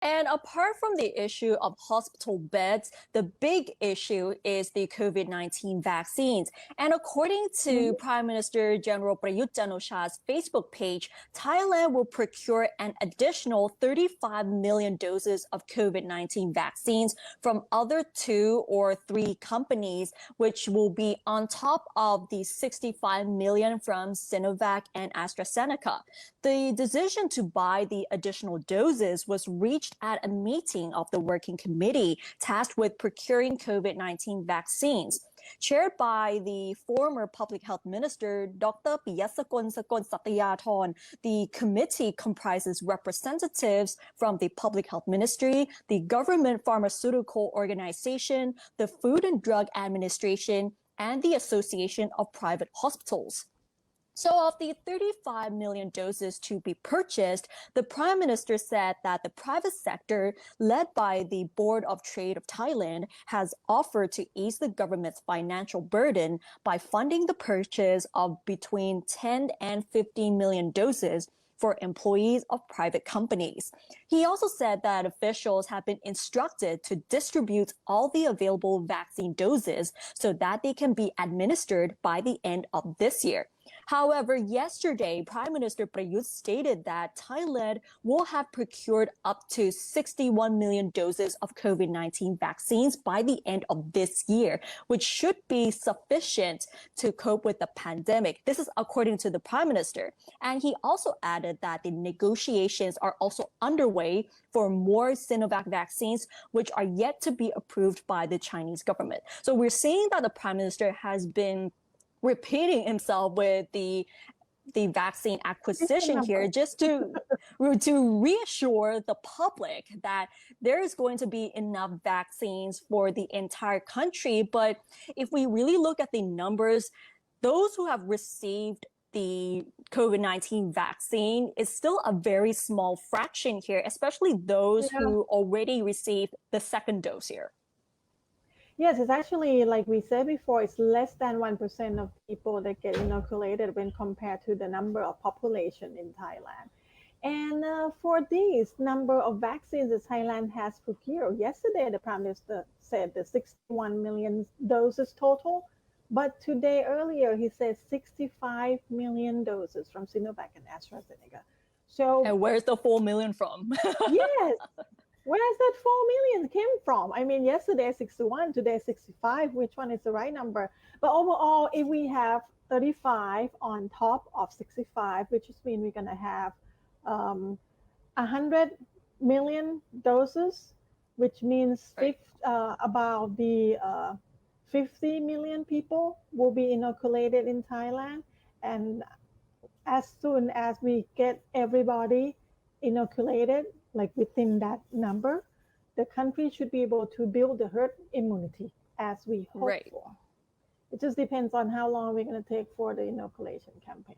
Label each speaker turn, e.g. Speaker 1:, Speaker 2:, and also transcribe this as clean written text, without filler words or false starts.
Speaker 1: And apart from the issue of hospital beds, the big issue is the COVID-19 vaccines. And according to
Speaker 2: Mhm.
Speaker 1: Prime Minister General Prayut Chan-o-cha's Facebook page, Thailand will procure an additional 35 million doses of COVID-19 vaccines from other two or three companies, which will be on top of the 65 million from Sinovac and AstraZeneca. The decision to buy the additional doses was reached at a meeting of the working committee tasked with procuring COVID-19 vaccines. Chaired by the former public health minister, Dr. Piyasakul Sakoyathon, the committee comprises representatives from the Public Health Ministry, the Government Pharmaceutical Organization, the Food and Drug Administration, and the Association of Private Hospitals. So of the 35 million doses to be purchased, the Prime Minister said that the private sector, led by the Board of Trade of Thailand, has offered to ease the government's financial burden by funding the purchase of between 10 and 15 million doses for employees of private companies. He also said that officials have been instructed to distribute all the available vaccine doses so that they can be administered by the end of this year. However, yesterday, Prime Minister Prayut stated that Thailand will have procured up to 61 million doses of COVID-19 vaccines by the end of this year, which should be sufficient to cope with the pandemic. This is according to the Prime Minister. And he also added that the negotiations are also underway for more Sinovac vaccines, which are yet to be approved by the Chinese government. So we're seeing that the Prime Minister has been repeating himself with the vaccine
Speaker 2: It's the
Speaker 1: acquisition here
Speaker 2: number.
Speaker 1: just to reassure the public that there is going to be enough vaccines for the entire country. But if we really look at the numbers, those who have received the COVID-19 vaccine is still a very small fraction here, especially those
Speaker 2: Yeah.
Speaker 1: who already received the second dose here.
Speaker 2: Yes, it's actually, like we said before, it's less than 1% of people that get inoculated when compared to the number of population in Thailand. And for this number of vaccines that Thailand has procured, yesterday the Prime Minister said the 61 million doses total, but today earlier he said 65 million doses from Sinovac and AstraZeneca. So
Speaker 1: And where's the 4 million from?
Speaker 2: yes, where is that 4 million came from? I mean, yesterday 61, today 65. Which one is the right number? But overall, if we have 35 on top of 65, which means we're going to have 100 million doses, which means
Speaker 1: Right.
Speaker 2: about the 50 million people will be inoculated in Thailand. And as soon as we get everybody inoculated, like within that number, the country should be able to build the herd immunity as we hope
Speaker 1: Right.
Speaker 2: for. It just depends on how long we're going to take for the inoculation campaign.